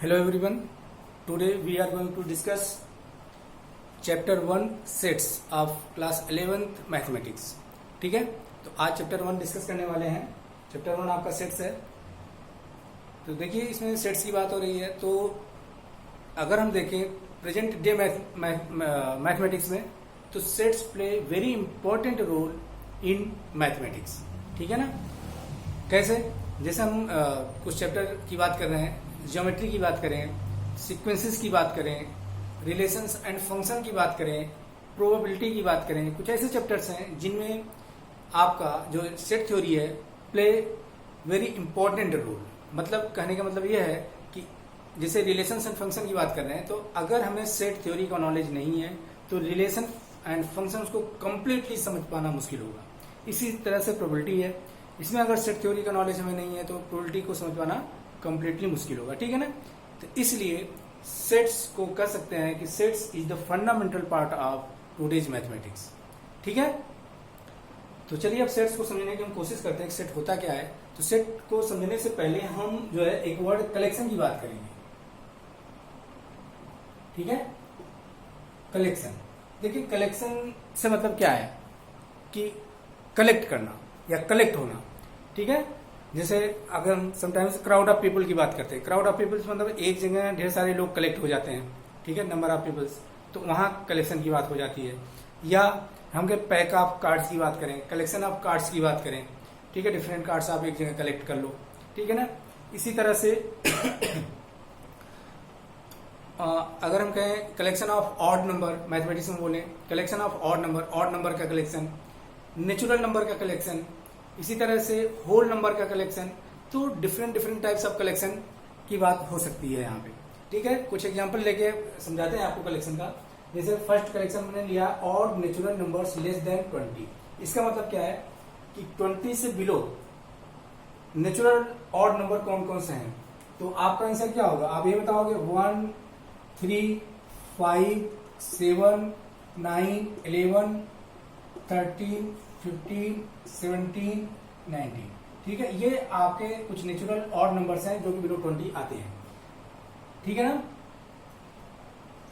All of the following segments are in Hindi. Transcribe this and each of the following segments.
Hello everyone. Today we are going to discuss chapter 1 sets of class 11th mathematics. ठीक है, तो आज चैप्टर 1 डिस्कस करने वाले हैं. चैप्टर 1 आपका सेट्स है. तो देखिए इसमें सेट्स की बात हो रही है. तो अगर हम देखें प्रेजेंट डे मैथमेटिक्स में तो sets play very important role in mathematics. ठीक है ना. कैसे? जैसे हम कुछ चैप्टर की बात कर रहे हैं, ज्योमेट्री की बात करें, सीक्वेंसेस की बात करें, रिलेशंस एंड फंक्शन की बात करें, प्रोबेबिलिटी की बात करें, कुछ ऐसे चैप्टर्स हैं जिनमें आपका जो सेट थ्योरी है प्ले वेरी इंपॉर्टेंट रोल. मतलब कहने का मतलब यह है कि जैसे रिलेशंस एंड फंक्शन की बात कर रहे हैं, तो अगर हमें सेट थ्योरी का नॉलेज नहीं है तो रिलेशन एंड फंक्शन को कंप्लीटली समझ पाना मुश्किल होगा. इसी तरह से प्रोबेबिलिटी है, इसमें अगर सेट थ्योरी का नॉलेज हमें नहीं है तो प्रोबेबिलिटी को समझ पाना कंप्लीटली मुश्किल होगा. ठीक है ना. तो इसलिए सेट्स को कह सकते हैं कि sets is the fundamental part of today's mathematics. ठीक है. तो चलिए अब सेट्स को समझने की हम कोशिश करते हैं कि सेट होता क्या है. तो सेट को समझने से पहले हम जो है एक वर्ड कलेक्शन की बात करेंगे. ठीक है. कलेक्शन. देखिए कलेक्शन से मतलब क्या है कि कलेक्ट करना या कलेक्ट होना. ठीक है. जैसे अगर हम समटाइम्स क्राउड ऑफ पीपल की बात करते हैं, क्राउड ऑफ पीपल्स मतलब एक जगह ढेर सारे लोग कलेक्ट हो जाते हैं. ठीक है. नंबर ऑफ पीपल्स, तो वहां कलेक्शन की बात हो जाती है. या हम के पैक ऑफ कार्ड्स की बात करें, कलेक्शन ऑफ कार्ड्स की बात करें. ठीक है. डिफरेंट कार्ड्स आप एक जगह कलेक्ट कर लो. ठीक है ना. इसी तरह से अगर हम कहें collection of odd number, mathematics में बोले कलेक्शन ऑफ ऑड नंबर का कलेक्शन, नेचुरल नंबर का कलेक्शन, इसी तरह से होल नंबर का कलेक्शन. तो डिफरेंट टाइप्स ऑफ कलेक्शन की बात हो सकती है यहाँ पे. ठीक है. कुछ एग्जांपल लेके समझाते हैं आपको कलेक्शन का. जैसे फर्स्ट कलेक्शन मैंने लिया odd natural numbers less than 20. इसका मतलब क्या है कि 20 से बिलो नेचुरल ऑड नंबर कौन कौन से हैं. तो आपका आंसर क्या होगा? आप ये बताओगे 1, 3, 5, 7, 9, 11, 13, 15, 17, 19. ठीक है. ये आपके कुछ नेचुरल ऑड नंबर्स हैं जो कि बिलो 20 आते हैं. ठीक है ना.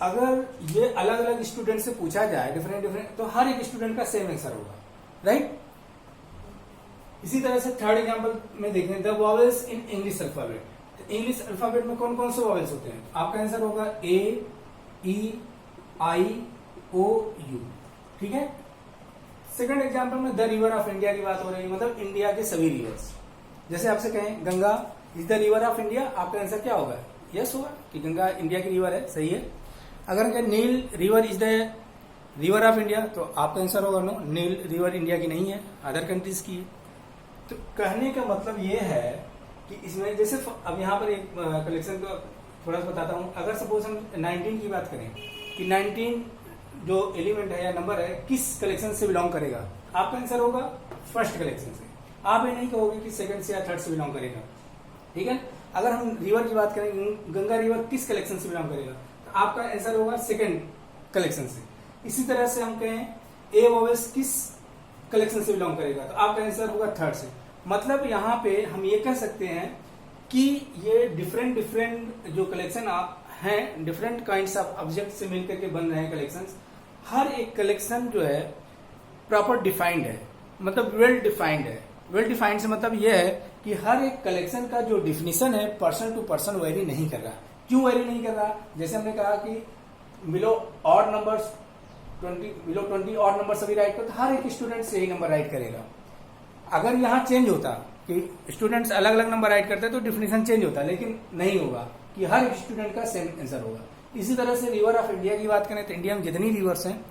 अगर ये अलग अलग स्टूडेंट से पूछा जाए डिफरेंट, तो हर एक स्टूडेंट का सेम आंसर होगा. राइट. इसी तरह से थर्ड एग्जांपल में देखें the vowels in English alphabet. तो इंग्लिश अल्फाबेट में कौन कौन से वॉवेल्स होते हैं? आपका आंसर होगा ए, ई, आई, ओ, यू. ठीक है. सेकंड एग्जांपल में द रिवर ऑफ इंडिया की बात हो रही है, मतलब इंडिया के सभी रिवर्स. जैसे आपसे कहें Ganga is the river of India, आपका आंसर क्या होगा? यस होगा कि गंगा इंडिया की रिवर है. सही है. अगर कहें Nile river is the river of India, तो आपका आंसर होगा नो, नील रिवर इंडिया की नहीं है, अदर कंट्रीज की है. तो कहने का मतलब ये है कि इसमें जैसे अब यहाँ पर एक कलेक्शन को थोड़ा सा बताता हूँ. अगर सपोज हम 19 की बात करें कि 19 जो एलिमेंट है या नंबर है किस कलेक्शन से बिलोंग करेगा, आपका आंसर होगा फर्स्ट कलेक्शन से. आप ये नहीं कहोगे कि सेकंड से या थर्ड से बिलोंग करेगा. ठीक है. अगर हम रिवर की बात करें, गंगा रिवर किस कलेक्शन से बिलोंग करेगा, तो आपका आंसर होगा सेकंड कलेक्शन से. इसी तरह से हम कहें ए वॉवेल्स किस कलेक्शन से बिलोंग करेगा, तो आपका आंसर होगा थर्ड से. मतलब यहाँ पे हम ये कह सकते हैं कि ये डिफरेंट जो कलेक्शन आप हैं, डिफरेंट काइंड्स ऑफ ऑब्जेक्ट से मिलकर के बन रहे हैं कलेक्शंस. हर एक कलेक्शन जो है प्रॉपर डिफाइंड है, मतलब वेल डिफाइंड है. वेल डिफाइंड से मतलब यह है कि हर एक कलेक्शन का जो डिफिनीशन है पर्सन टू पर्सन वेरी नहीं कर रहा. क्यों वेरी नहीं कर रहा? जैसे हमने कहा कि below odd numbers 20, below 20 odd number सभी राइट कर, तो हर एक स्टूडेंट से यही नंबर राइट करेगा. अगर यहाँ चेंज होता कि स्टूडेंट्स अलग अलग नंबर राइट करते तो डिफिनीशन चेंज होता, लेकिन नहीं होगा कि हर एक स्टूडेंट का सेम आंसर होगा. इसी तरह से रिवर ऑफ इंडिया की बात करें तो इंडिया में जितनी रिवर्स हैं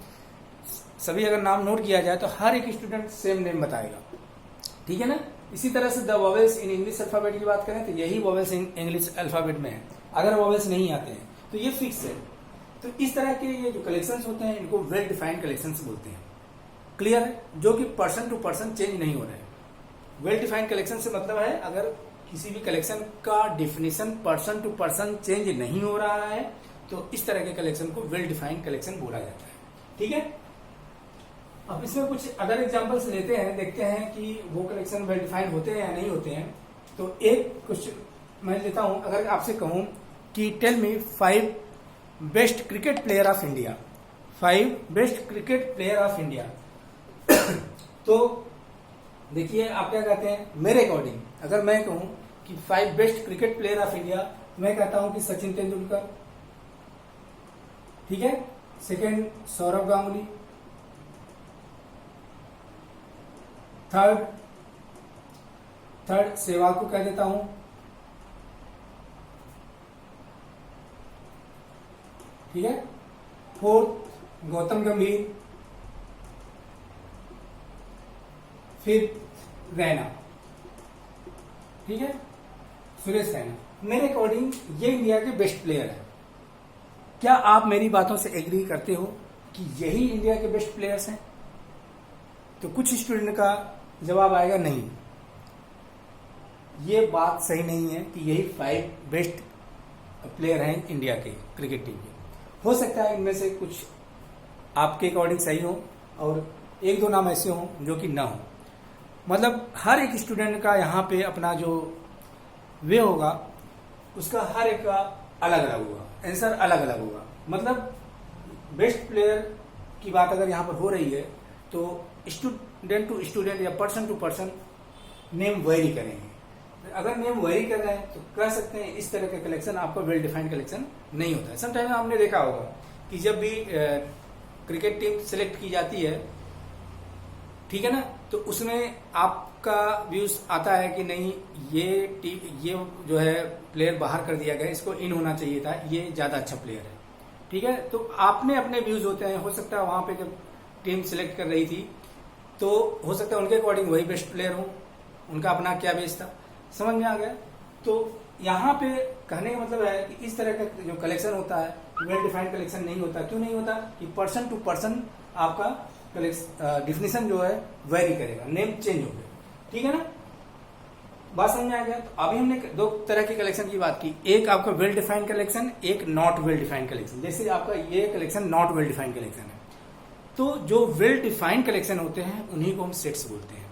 सभी अगर नाम नोट किया जाए तो हर एक स्टूडेंट सेम नेम बताएगा. ठीक है ना. इसी तरह से the vowels in English alphabet की बात करें तो यही वॉवेल्स इन इंग्लिश अल्फाबेट में है. अगर वॉवेल्स नहीं आते हैं तो ये फिक्स है. तो इस तरह के ये जो कलेक्शंस होते हैं इनको वेल डिफाइंड कलेक्शंस बोलते हैं. क्लियर है. जो कि पर्सन टू पर्सन चेंज नहीं हो रहे हैं. वेल डिफाइंड कलेक्शन से मतलब है अगर किसी भी कलेक्शन का definition person to person change नहीं हो रहा है तो इस तरह के कलेक्शन को वेल डिफाइंड कलेक्शन बोला जाता है. ठीक है. अब इसमें कुछ अदर एग्जांपल्स लेते हैं, देखते हैं कि वो कलेक्शन वेल डिफाइंड होते हैं या नहीं होते हैं. तो एक क्वेश्चन मैं लेता हूं. अगर आपसे कहूं कि tell me 5 best cricket player of India, 5 best cricket player of India. तो देखिए आप क्या कहते हैं, मेरे अकॉर्डिंग अगर मैं कहूं कि 5 best cricket player of India, मैं कहता हूं कि सचिन तेंदुलकर, ठीक है, सेकंड सौरव गांगुली, थर्ड सहवाग को कह देता हूं, ठीक है, फोर्थ गौतम गंभीर, फिफ्थ रैना, ठीक है, सुरेश रैना। मेरे अकॉर्डिंग ये इंडिया के बेस्ट प्लेयर है। क्या आप मेरी बातों से एग्री करते हो कि यही इंडिया के बेस्ट प्लेयर्स हैं? तो कुछ स्टूडेंट का जवाब आएगा नहीं, ये बात सही नहीं है कि यही 5 बेस्ट प्लेयर हैं इंडिया के क्रिकेट टीम के। हो सकता है इनमें से कुछ आपके अकॉर्डिंग सही हो और 1-2 नाम ऐसे हों जो कि ना हो। मतलब हर एक स्टूडेंट का यहाँ पे अपना जो वे होगा उसका हर एक का अलग अलग होगा, आंसर अलग अलग होगा। मतलब बेस्ट प्लेयर की बात अगर यहाँ पर हो रही है तो स्टूडेंट टू स्टूडेंट या person to person name vary करेंगे। अगर नेम वेरी कर रहे हैं तो कह सकते हैं इस तरह का कलेक्शन आपका वेल डिफाइंड कलेक्शन नहीं होता है। समटाइम आपने देखा होगा कि जब भी क्रिकेट टीम सिलेक्ट की जाती है, ठीक है ना, तो उसमें आपका व्यूज आता है कि नहीं ये जो है प्लेयर बाहर कर दिया गया, इसको इन होना चाहिए था, ये ज्यादा अच्छा प्लेयर है, ठीक है। तो आपने अपने व्यूज होते हैं, हो सकता है वहां पे जब टीम सिलेक्ट कर रही थी तो हो सकता है उनके अकॉर्डिंग वही बेस्ट प्लेयर हो, उनका अपना क्या बेस था, समझ में आ गया। तो यहाँ पे कहने का मतलब है कि इस तरह का जो कलेक्शन होता है वेल डिफाइंड कलेक्शन नहीं होता। क्यों नहीं होता? कि पर्सन टू पर्सन आपका डिफिनेशन जो है वेरी करेगा, नेम चेंज हो गया, ठीक है ना, बात समझ में आ गया। तो अभी हमने 2 तरह के कलेक्शन की बात की, एक आपका वेल डिफाइंड कलेक्शन, एक नॉट वेल डिफाइंड कलेक्शन। जैसे आपका ये collection not well defined collection है, तो जो वेल डिफाइंड कलेक्शन होते हैं उन्हीं को हम सेट्स बोलते हैं।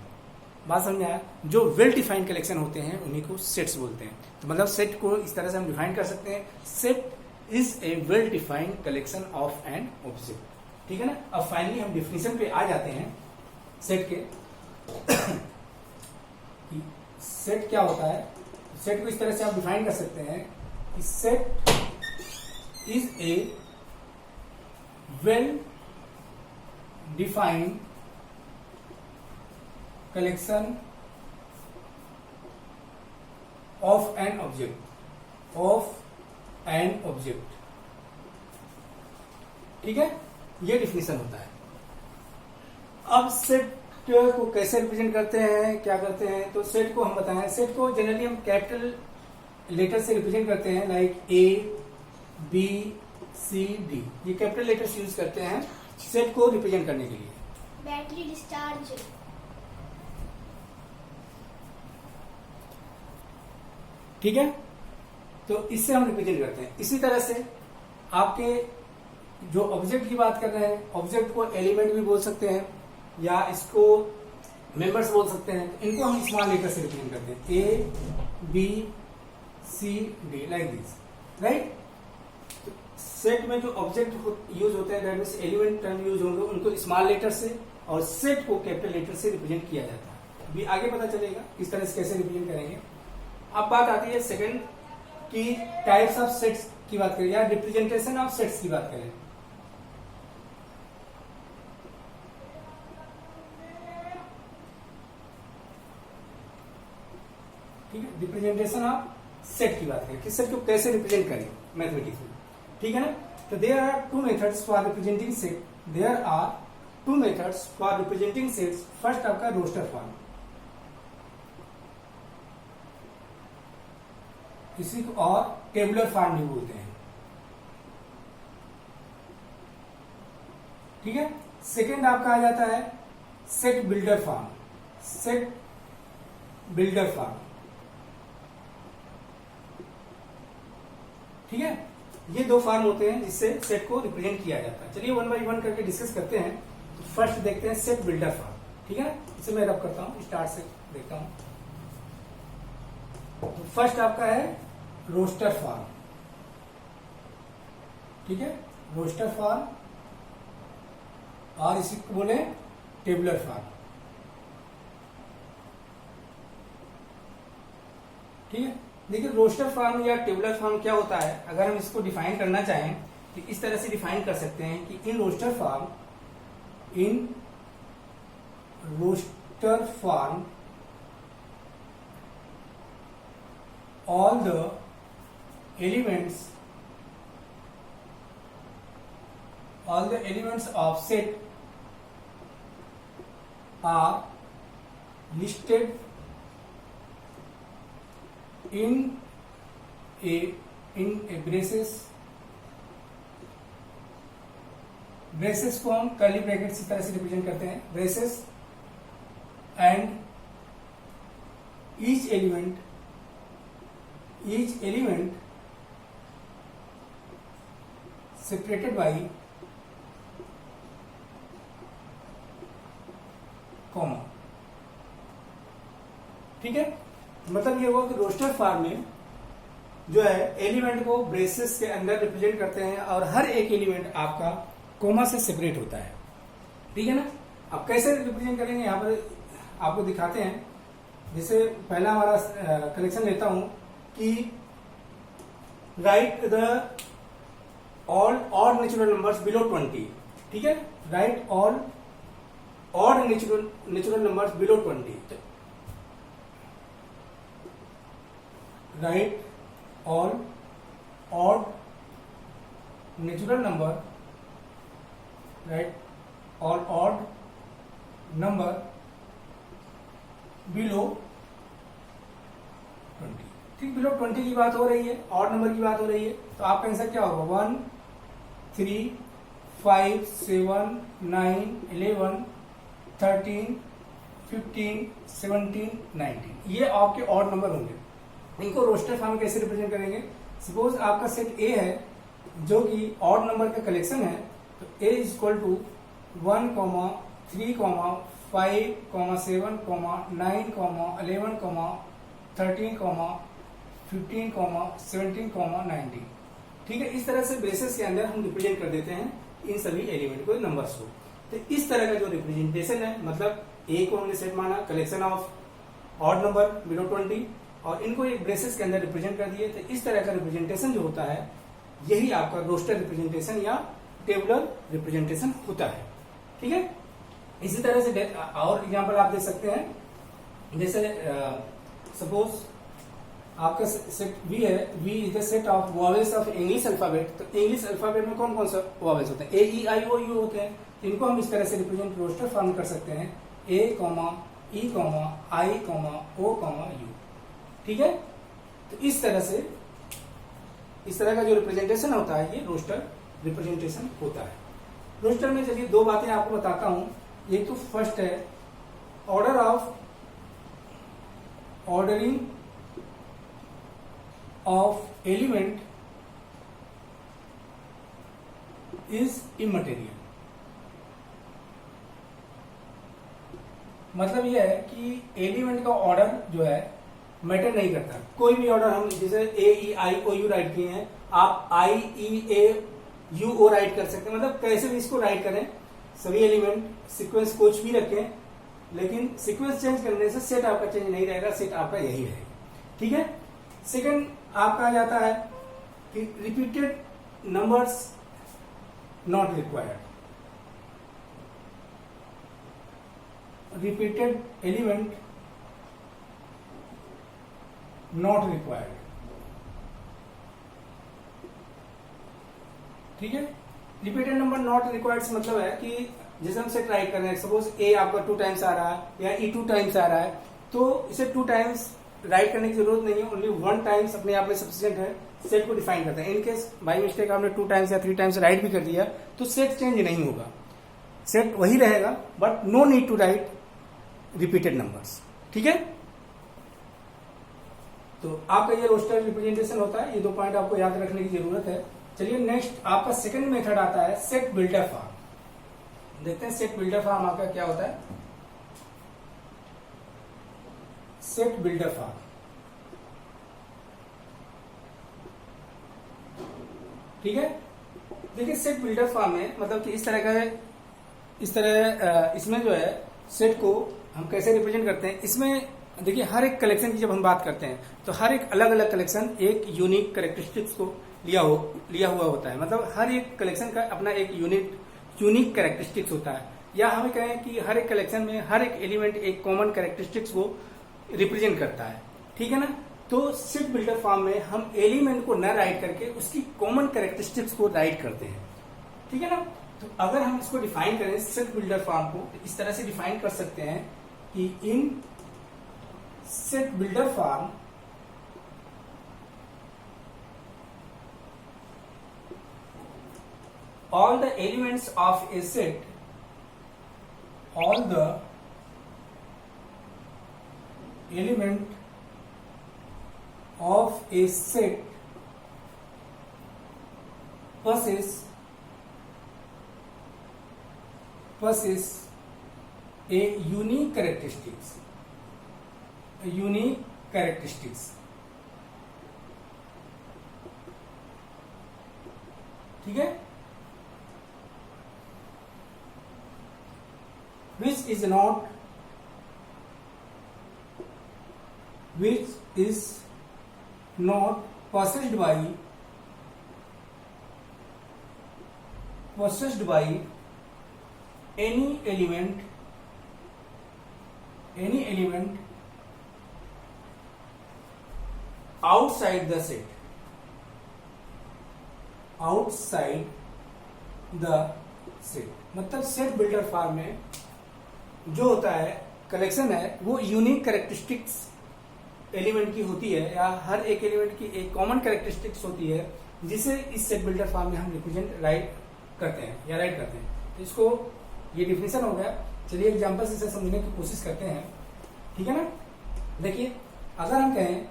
बात समझ में आया? जो वेल डिफाइंड कलेक्शन होते हैं उन्हीं को सेट्स बोलते हैं। तो मतलब सेट को इस तरह से हम डिफाइन कर सकते हैं, set is a well defined collection of an object, ठीक है ना। अब फाइनली हम डिफिनेशन पे आ जाते हैं सेट के। सेट क्या होता है? सेट को इस तरह से आप डिफाइन कर सकते हैं कि set is a well defined collection of an object, ठीक है, ये डिफिनेशन होता है। अब सेट को कैसे रिप्रेजेंट करते हैं, क्या करते हैं? तो सेट को हम बताएं, सेट को जनरली हम कैपिटल लेटर से रिप्रेजेंट करते हैं, like A, B, C, D, ये कैपिटल लेटर्स यूज करते हैं सेट को रिप्रेजेंट करने के लिए। बैटरी डिस्चार्ज, ठीक है, तो इससे हम रिप्रेजेंट करते हैं। इसी तरह से आपके जो ऑब्जेक्ट की बात कर रहे हैं, ऑब्जेक्ट को एलिमेंट भी बोल सकते हैं या इसको मेंबर्स बोल सकते हैं। तो इनको हम स्मॉल लेटर से रिप्रेजेंट करते हैं, A, B, C, D, like this, right. Set में जो ऑब्जेक्ट यूज होते हैं, that means element term use होंगे, उनको स्मॉल लेटर से, और सेट को कैपिटल लेटर से रिप्रेजेंट किया जाता है। अभी आगे पता चलेगा इस तरह से कैसे रिप्रेजेंट करेंगे। अब बात आती है सेकंड की टाइप्स ऑफ सेट्स की बात करें या रिप्रेजेंटेशन ऑफ सेट्स की बात करें। ठीक है, रिप्रेजेंटेशन ऑफ सेट की बात करें कि सेट को कैसे रिप्रेजेंट करें मैथमेटिक्स में, ठीक है ना। तो there are 2 methods for representing set, there are 2 methods for representing sets. First आपका रोस्टर फॉर्म, इसी को और टेबुलर फॉर्म भी बोलते हैं, ठीक है। सेकेंड आपका आ जाता है set builder form, set builder form, ठीक है। ये 2 फॉर्म होते हैं जिससे सेट को रिप्रेजेंट किया जाता है। चलिए 1 बाय 1 करके डिस्कस करते हैं। तो फर्स्ट देखते हैं सेट बिल्डर फॉर्म, ठीक है। इसे मैं रब करता हूं, स्टार्ट से देखता हूं। तो फर्स्ट आपका है रोस्टर फॉर्म, ठीक है, रोस्टर फॉर्म और इसी को बोले टेबुलर फॉर्म। ठीक है, देखिए रोस्टर फॉर्म या टेबुलर फॉर्म क्या होता है, अगर हम इसको डिफाइन करना चाहें तो इस तरह से डिफाइन कर सकते हैं कि in roster form all the elements of set are listed in a braces को हम कर्ली ब्रैकेट इस तरह से रिप्रेजेंट करते हैं, braces, and each element separated by comma. ठीक है, मतलब ये हुआ कि रोस्टर फॉर्म में जो है एलिमेंट को ब्रेसेस के अंदर रिप्रेजेंट करते हैं और हर एक एलिमेंट आपका कोमा से सेपरेट होता है। ठीक है ना, अब कैसे रिप्रेजेंट करेंगे यहाँ पर आपको दिखाते हैं। जैसे पहला हमारा कलेक्शन लेता हूं कि right the all odd natural numbers below 20। ठीक है, right all odd natural numbers below 20। Right all odd natural number, right all odd number below 20। ठीक, बिलो 20 की बात हो रही है, ऑड नंबर की बात हो रही है, तो आपका आंसर क्या होगा 1 3 5 7 9 11 13 15 17 19 ये आपके ऑड नंबर होंगे। इनको रोस्टर फॉर्म कैसे रिप्रेजेंट करेंगे? सपोज आपका सेट ए है जो कि ऑड नंबर का कलेक्शन है, तो ए इज इक्वल टू 1 3 5 7 9 11 13 15 17 19। ठीक है, इस तरह से ब्रेसेस के अंदर हम रिप्रेजेंट कर देते हैं इन सभी एलिमेंट को, नंबर्स को। तो इस तरह का जो रिप्रेजेंटेशन है, मतलब ए को हमने सेट माना collection of odd number below 20 और इनको एक ब्रेसेस के अंदर रिप्रेजेंट कर दिए, तो इस तरह का रिप्रेजेंटेशन जो होता है यही आपका रोस्टर रिप्रेजेंटेशन या टेबुलर रिप्रेजेंटेशन होता है। ठीक है, इसी तरह से और एग्जांपल आप दे सकते हैं। जैसे सपोज आपका सेट वी है, V is the set of vowels of English alphabet. तो इंग्लिश अल्फाबेट में कौन कौन सा वॉवेल्स होते हैं? ए ई आई ओ यू होते हैं। इनको हम इस तरह से रिप्रेजेंट रोस्टर फॉर्म कर सकते हैं, ए ई आई ओ यू। ठीक है, तो इस तरह से इस तरह का जो रिप्रेजेंटेशन होता है ये रोस्टर रिप्रेजेंटेशन होता है। रोस्टर में चलिए दो बातें आपको बताता हूं। एक तो फर्स्ट है ordering of element is immaterial. मतलब यह है कि एलिमेंट का ऑर्डर जो है मैटर नहीं करता। कोई भी ऑर्डर हम जैसे ए ई आई ओ यू राइट किए हैं, आप आई ई ए यू ओ राइट कर सकते हैं। मतलब कैसे भी इसको राइट करें, सभी एलिमेंट सीक्वेंस कुछ भी रखें, लेकिन सीक्वेंस चेंज करने से सेट आपका चेंज नहीं रहेगा, सेट आपका यही रहेगा। ठीक है, सेकंड आपका आ जाता है कि repeated numbers not required. Repeated element not required. ठीक है, रिपीटेड नंबर नॉट रिक्वायर्ड से मतलब है कि जैसे हम सेट राइट कर रहे हैं, सपोज ए आपका 2 टाइम्स आ रहा है या ई 2 टाइम्स आ रहा है, तो इसे 2 टाइम्स राइट करने की जरूरत नहीं है, ओनली 1 टाइम्स अपने आप में सफिशिएंट है। सेट को डिफाइन करते हैं। इनकेस बाई मिस्टेक आपने 2 टाइम्स या 3 टाइम्स राइट भी कर दिया तो सेट चेंज नहीं होगा, सेट वही रहेगा, but no need to write repeated numbers. ठीक है, तो आपका ये रोस्टर रिप्रेजेंटेशन होता है। ये 2 पॉइंट आपको याद रखने की जरूरत है। चलिए नेक्स्ट आपका सेकंड मेथड आता है सेट बिल्डर फॉर्म। देखते हैं सेट बिल्डर फॉर्म आपका क्या होता है। सेट बिल्डर फॉर्म, ठीक है, देखिए सेट बिल्डर फॉर्म में मतलब कि इस तरह का है, इस तरह इसमें जो है सेट को हम कैसे रिप्रेजेंट करते हैं। इसमें देखिए हर एक कलेक्शन की जब हम बात करते हैं तो हर एक अलग अलग कलेक्शन एक यूनिक कैरेक्टरिस्टिक्स को लिया हुआ होता है। मतलब हर एक कलेक्शन का अपना एक यूनिक कैरेक्टरिस्टिक्स होता है, या हमें कहें कि हर एक कलेक्शन में हर एक एलिमेंट एक कॉमन कैरेक्टरिस्टिक्स को रिप्रेजेंट करता है, ठीक है ना। तो सेट बिल्डर फॉर्म में हम एलिमेंट को न राइट करके उसकी कॉमन कैरेक्टरिस्टिक्स को राइट करते हैं, ठीक है ना। तो अगर हम इसको डिफाइन करें सेट बिल्डर फॉर्म को, तो इस तरह से डिफाइन कर सकते हैं कि इन set builder form all the elements of a set, all the element of a set possess a unique characteristics, ठीक है, which is not possessed by any element outside the set, मतलब सेट बिल्डर फॉर्म में जो होता है कलेक्शन है वो यूनिक कैरेक्टरिस्टिक्स एलिमेंट की होती है, या हर एक एलिमेंट की एक कॉमन कैरेक्टरिस्टिक्स होती है जिसे इस सेट बिल्डर फॉर्म में हम रिप्रेजेंट राइट करते हैं या राइट करते हैं। तो इसको ये डिफिनेशन हो गया। चलिए एग्जांपल से इसे समझने की कोशिश करते हैं, ठीक है ना। देखिए अगर हम कहें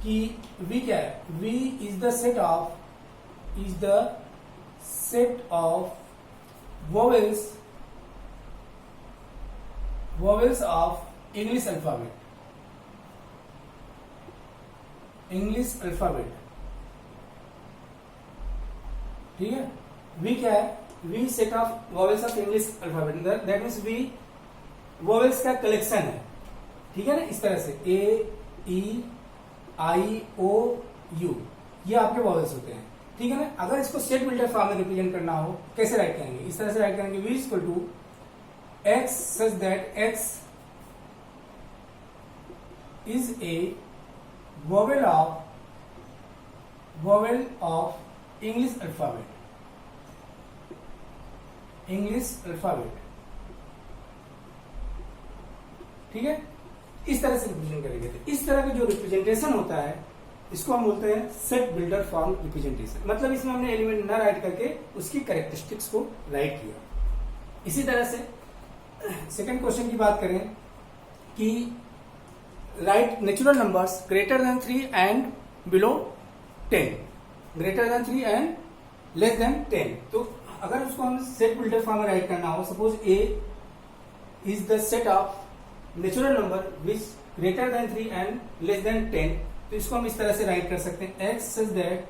कि V क्या है, V is the set of vowels of English alphabet, ठीक है। V क्या है, V set of vowels of English alphabet, that means V vowels का कलेक्शन है, ठीक है ना। इस तरह से A E I O U ये आपके vowels होते हैं, ठीक है ना। अगर इसको सेट बिल्डर फॉर्म में रिप्रेजेंट करना हो कैसे राइट करेंगे, इस तरह से राइट करेंगे V equal to X such that X is a vowel of English alphabet, ठीक है। इस तरह से रिप्रेजेंट करेंगे। तो इस तरह का जो रिप्रेजेंटेशन होता है इसको हम बोलते हैं सेट बिल्डर फॉर्म रिप्रेजेंटेशन। मतलब इसमें हमने एलिमेंट न राइट करके उसकी कैरेक्टरिस्टिक्स को राइट किया। इसी तरह से सेकंड क्वेश्चन की बात करें कि right natural numbers greater than 3 and below 10, greater than 3 and less than 10। तो अगर उसको हम सेट बिल्डर फॉर्म में राइट करना हो, suppose A is the set of natural number which greater than 3 and less than 10, तो इसको हम इस तरह से राइट कर सकते हैं X such that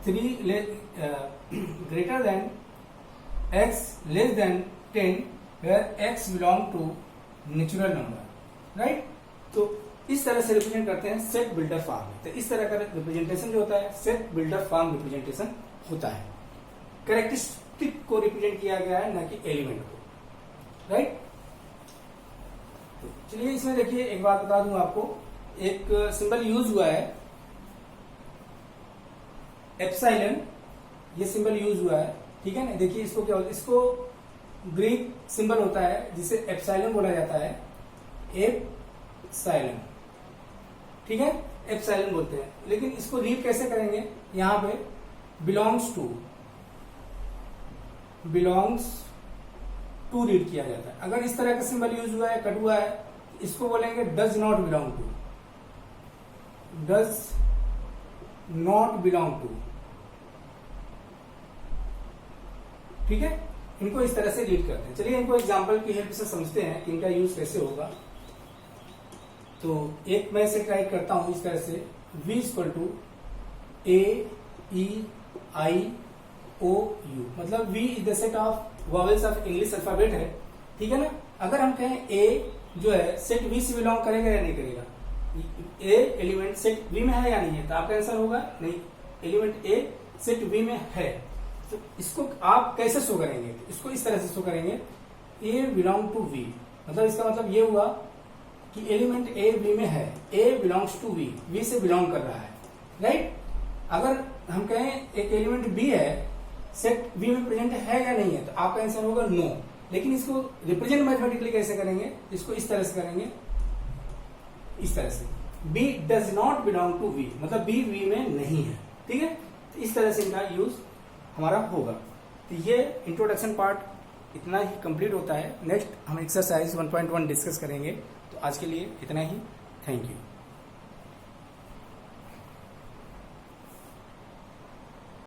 3 greater than X less than 10 where X belong to natural number, right. तो इस तरह से रिप्रेजेंट करते हैं सेट बिल्डर फॉर्म में। तो इस तरह का रिप्रेजेंटेशन जो होता है सेट बिल्डर फॉर्म रिप्रेजेंटेशन होता है। कैरेक्टरिस्टिक को रिप्रेजेंट किया गया है, न कि एलिमेंट को, राइट। तो चलिए इसमें देखिए एक बात बता दूं आपको, एक सिंबल यूज हुआ है एप्सिलॉन, ये सिंबल यूज हुआ है, ठीक है ना। देखिए इसको क्या होता है, इसको ग्रीक सिंबल होता है जिसे एप्सिलॉन बोला जाता है, एप्सिलॉन, ठीक है, एप्सिलॉन बोलते हैं। लेकिन इसको रीड कैसे करेंगे, यहां पे बिलोंग्स टू रीड किया जाता है। अगर इस तरह का सिंबल यूज हुआ है, कट हुआ है, इसको बोलेंगे डज नॉट बिलोंग टू, ठीक है। इनको इस तरह से रीड करते हैं। चलिए इनको एग्जांपल की हेल्प से समझते हैं कि इनका यूज कैसे होगा। तो एक मैं इसे राइट करता हूं इस तरह से, V equal to A E I O U, मतलब V is the set of vowels of English alphabet है, ठीक है ना। अगर हम कहें ए जो है सेट वी से बिलोंग करेगा या नहीं करेगा, ए एलिमेंट सेट वी में है या नहीं है, तो आपका आंसर होगा नहीं, एलिमेंट ए सेट वी में है। तो इसको आप कैसे शो करेंगे, इसको इस तरह से शो करेंगे, ए बिलोंग टू वी, मतलब इसका मतलब ये हुआ कि एलिमेंट ए वी में है, ए बिलोंग्स टू वी से बिलोंग कर रहा है, राइट। अगर हम कहें एक एलिमेंट बी है, सेट वी में प्रेजेंट है या नहीं है, तो आपका आंसर होगा नो। लेकिन इसको रिप्रेजेंट मैथमेटिकली कैसे करेंगे, इसको इस तरह से करेंगे, इस तरह से, B does not belong to V, मतलब बी वी में नहीं है, ठीक है। तो इस तरह से इनका यूज हमारा होगा। तो ये इंट्रोडक्शन पार्ट इतना ही कंप्लीट होता है। नेक्स्ट हम एक्सरसाइज 1.1 डिस्कस करेंगे। तो आज के लिए इतना ही, थैंक यू।